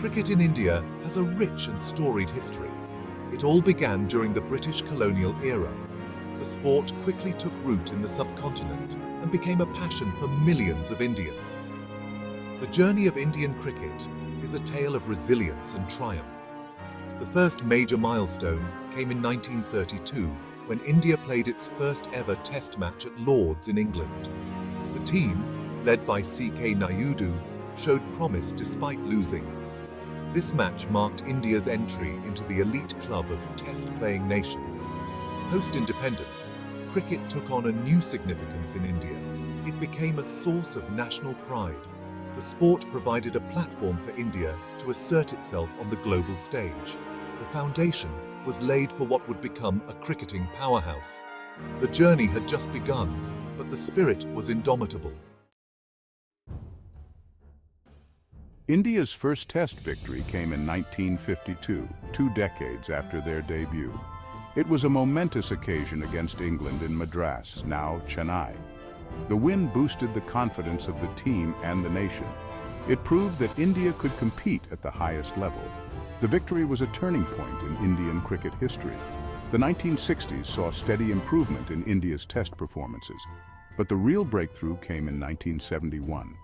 Cricket in India has a rich and storied history. It all began during the British colonial era. The sport quickly took root in the subcontinent and became a passion for millions of Indians. The journey of Indian cricket is a tale of resilience and triumph. The first major milestone came in 1932 when India played its first ever Test match at Lord's in England. The team, led by C.K. Naidu, showed promise despite losing. This match marked India's entry into the elite club of Test-playing nations. Post-independence, cricket took on a new significance in India. It became a source of national pride. The sport provided a platform for India to assert itself on the global stage. The foundation was laid for what would become a cricketing powerhouse. The journey had just begun, but the spirit was indomitable. India's first Test victory came in 1952, 2 decades after their debut. It was a momentous occasion against England in Madras, now Chennai. The win boosted the confidence of the team and the nation. It proved that India could compete at the highest level. The victory was a turning point in Indian cricket history. The 1960s saw steady improvement in India's Test performances, but the real breakthrough came in 1971.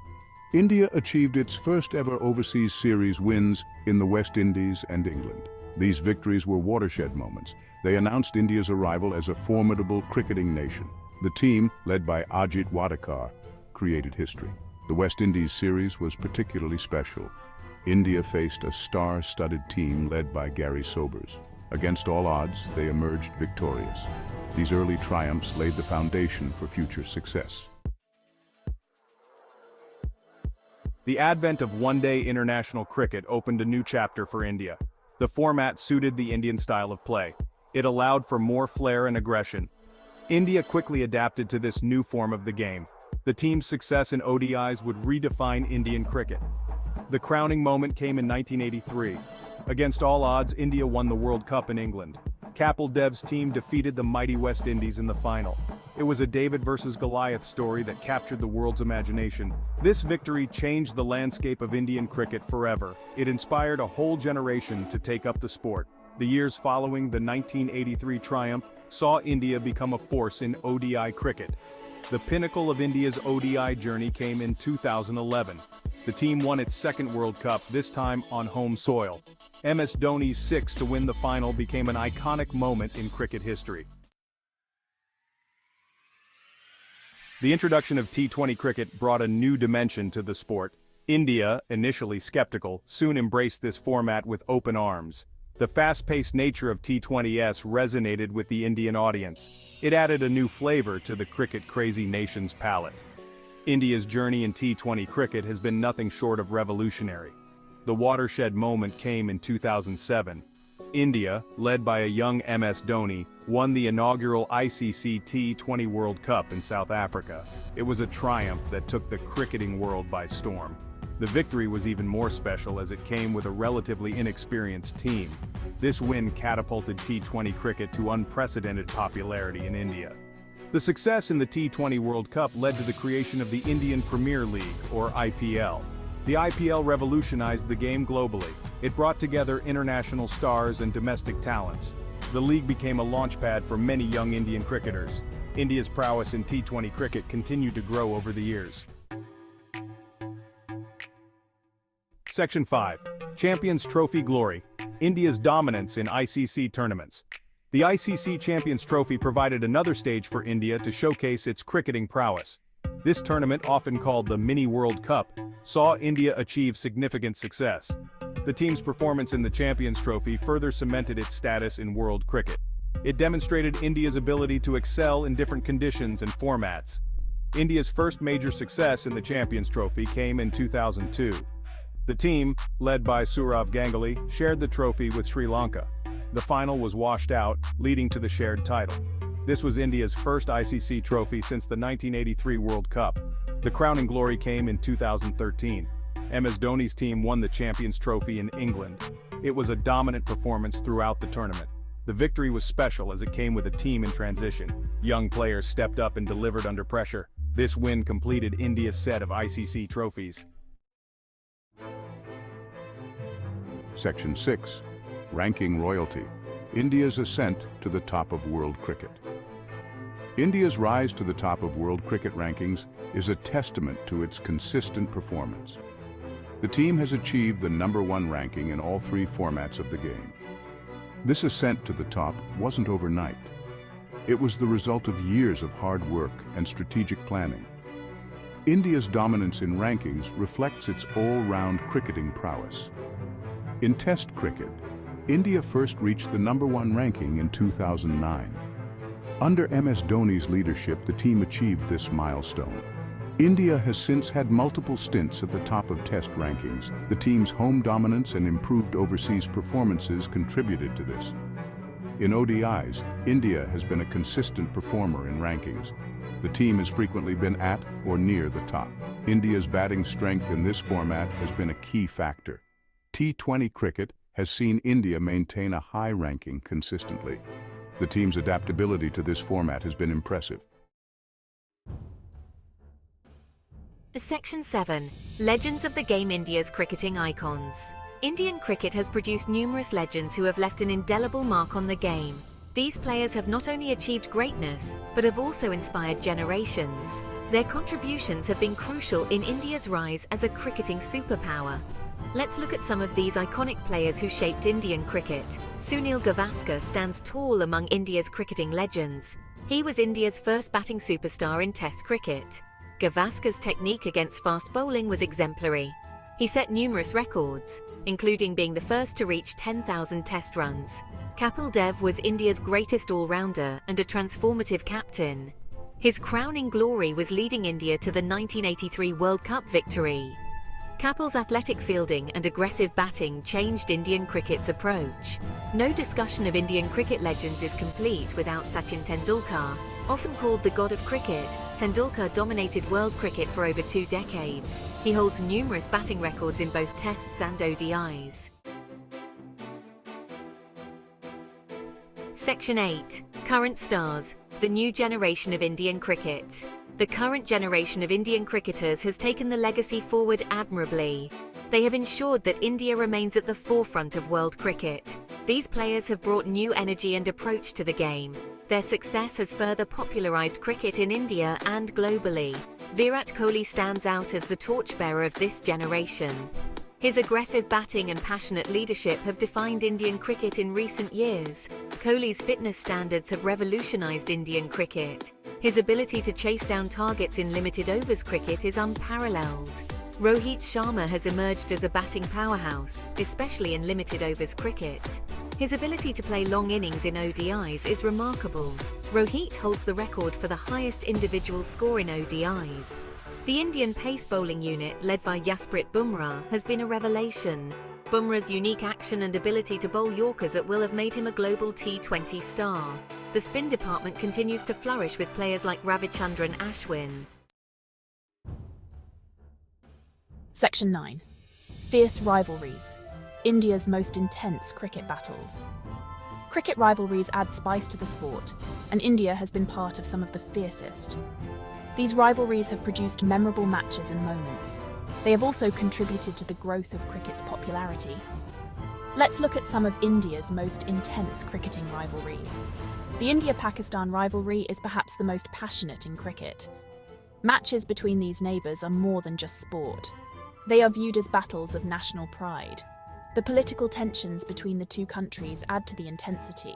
India achieved its first ever overseas series wins in the West Indies and England. These victories were watershed moments. They announced India's arrival as a formidable cricketing nation. The team, led by Ajit Wadekar, created history. The West Indies series was particularly special. India faced a star-studded team led by Gary Sobers. Against all odds, they emerged victorious. These early triumphs laid the foundation for future success. The advent of one-day international cricket opened a new chapter for India. The format suited the Indian style of play. It allowed for more flair and aggression. India quickly adapted to this new form of the game. The team's success in ODIs would redefine Indian cricket. The crowning moment came in 1983. Against all odds, India won the World Cup in England. Kapil Dev's team defeated the mighty West Indies in the final. It was a David versus Goliath story that captured the world's imagination. This victory changed the landscape of Indian cricket forever. It inspired a whole generation to take up the sport. The years following the 1983 triumph saw India become a force in ODI cricket. The pinnacle of India's ODI journey came in 2011. The team won its second World Cup, this time on home soil. MS Dhoni's six to win the final became an iconic moment in cricket history. The introduction of T20 cricket brought a new dimension to the sport. India, initially skeptical, soon embraced this format with open arms. The fast-paced nature of T20s resonated with the Indian audience. It added a new flavor to the cricket-crazy nation's palate. India's journey in T20 cricket has been nothing short of revolutionary. The watershed moment came in 2007. India, led by a young MS Dhoni, won the inaugural ICC T20 World Cup in South Africa. It was a triumph that took the cricketing world by storm. The victory was even more special as it came with a relatively inexperienced team. This win catapulted T20 cricket to unprecedented popularity in India. The success in the T20 World Cup led to the creation of the Indian Premier League, or IPL. The IPL revolutionized the game globally. It brought together international stars and domestic talents. The league became a launchpad for many young Indian cricketers. India's prowess in T20 cricket continued to grow over the years. Section 5. Champions Trophy Glory. India's dominance in ICC tournaments. The ICC Champions Trophy provided another stage for India to showcase its cricketing prowess. This tournament, often called the Mini World Cup, saw India achieve significant success. The team's performance in the Champions Trophy further cemented its status in world cricket. It demonstrated India's ability to excel in different conditions and formats. India's first major success in the Champions Trophy came in 2002. The team, led by Sourav Ganguly, shared the trophy with Sri Lanka. The final was washed out, leading to the shared title. This was India's first ICC trophy since the 1983 World Cup. The crowning glory came in 2013. MS Dhoni's team won the Champions Trophy in England. It was a dominant performance throughout the tournament. The victory was special as it came with a team in transition. Young players stepped up and delivered under pressure. This win completed India's set of ICC trophies. Section 6. Ranking Royalty. India's ascent to the top of world cricket. India's rise to the top of world cricket rankings is a testament to its consistent performance. The team has achieved the #1 ranking in all 3 formats of the game. This ascent to the top wasn't overnight. It was the result of years of hard work and strategic planning. India's dominance in rankings reflects its all-round cricketing prowess. In Test cricket, India first reached the #1 ranking in 2009. Under MS Dhoni's leadership, the team achieved this milestone. India has since had multiple stints at the top of Test rankings. The team's home dominance and improved overseas performances contributed to this. In ODIs, India has been a consistent performer in rankings. The team has frequently been at or near the top. India's batting strength in this format has been a key factor. T20 cricket has seen India maintain a high ranking consistently. The team's adaptability to this format has been impressive. Section 7. Legends of the game. India's cricketing icons. Indian cricket has produced numerous legends who have left an indelible mark on the game. These players have not only achieved greatness, but have also inspired generations. Their contributions have been crucial in India's rise as a cricketing superpower. Let's look at some of these iconic players who shaped Indian cricket. Sunil Gavaskar stands tall among India's cricketing legends. He was India's first batting superstar in Test cricket. Gavaskar's technique against fast bowling was exemplary. He set numerous records, including being the first to reach 10,000 Test runs. Kapil Dev was India's greatest all-rounder and a transformative captain. His crowning glory was leading India to the 1983 World Cup victory. Kapil's athletic fielding and aggressive batting changed Indian cricket's approach. No discussion of Indian cricket legends is complete without Sachin Tendulkar. Often called the god of cricket, Tendulkar dominated world cricket for over 2 decades. He holds numerous batting records in both Tests and ODIs. Section 8. Current Stars. The new generation of Indian cricket. The current generation of Indian cricketers has taken the legacy forward admirably. They have ensured that India remains at the forefront of world cricket. These players have brought new energy and approach to the game. Their success has further popularized cricket in India and globally. Virat Kohli stands out as the torchbearer of this generation. His aggressive batting and passionate leadership have defined Indian cricket in recent years. Kohli's fitness standards have revolutionized Indian cricket. His ability to chase down targets in limited overs cricket is unparalleled. Rohit Sharma has emerged as a batting powerhouse, especially in limited overs cricket. His ability to play long innings in ODIs is remarkable. Rohit holds the record for the highest individual score in ODIs. The Indian pace bowling unit, led by Jasprit Bumrah, has been a revelation. Bumrah's unique action and ability to bowl Yorkers at will have made him a global T20 star. The spin department continues to flourish with players like Ravichandran Ashwin. Section 9. Fierce Rivalries. India's most intense cricket battles. Cricket rivalries add spice to the sport, and India has been part of some of the fiercest. These rivalries have produced memorable matches and moments. They have also contributed to the growth of cricket's popularity. Let's look at some of India's most intense cricketing rivalries. The India-Pakistan rivalry is perhaps the most passionate in cricket. Matches between these neighbours are more than just sport. They are viewed as battles of national pride. The political tensions between the two countries add to the intensity.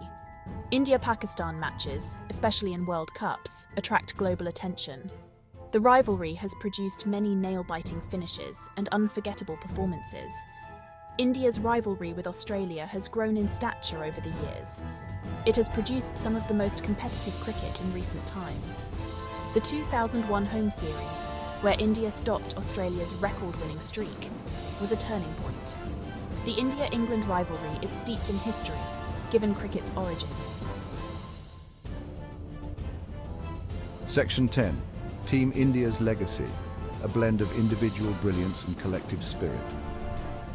India-Pakistan matches, especially in World Cups, attract global attention. The rivalry has produced many nail-biting finishes and unforgettable performances. India's rivalry with Australia has grown in stature over the years. It has produced some of the most competitive cricket in recent times. The 2001 home series, where India stopped Australia's record-winning streak, was a turning point. The India-England rivalry is steeped in history, given cricket's origins. Section 10. Team India's Legacy, a blend of individual brilliance and collective spirit.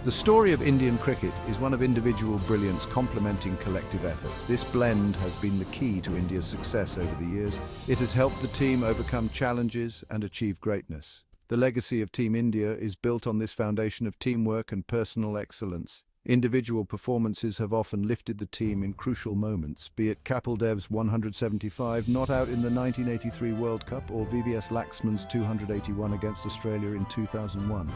The story of Indian cricket is one of individual brilliance complementing collective effort. This blend has been the key to India's success over the years. It has helped the team overcome challenges and achieve greatness. The legacy of Team India is built on this foundation of teamwork and personal excellence. Individual performances have often lifted the team in crucial moments, be it Kapil Dev's 175 not out in the 1983 World Cup or VVS Laxman's 281 against Australia in 2001.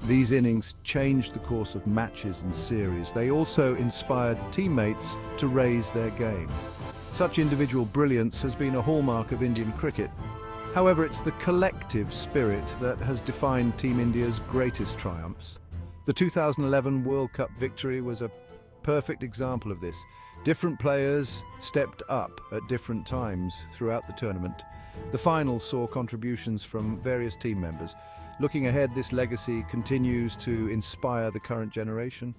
These innings changed the course of matches and series. They also inspired teammates to raise their game. Such individual brilliance has been a hallmark of Indian cricket. However, it's the collective spirit that has defined Team India's greatest triumphs. The 2011 World Cup victory was a perfect example of this. Different players stepped up at different times throughout the tournament. The final saw contributions from various team members. Looking ahead, this legacy continues to inspire the current generation.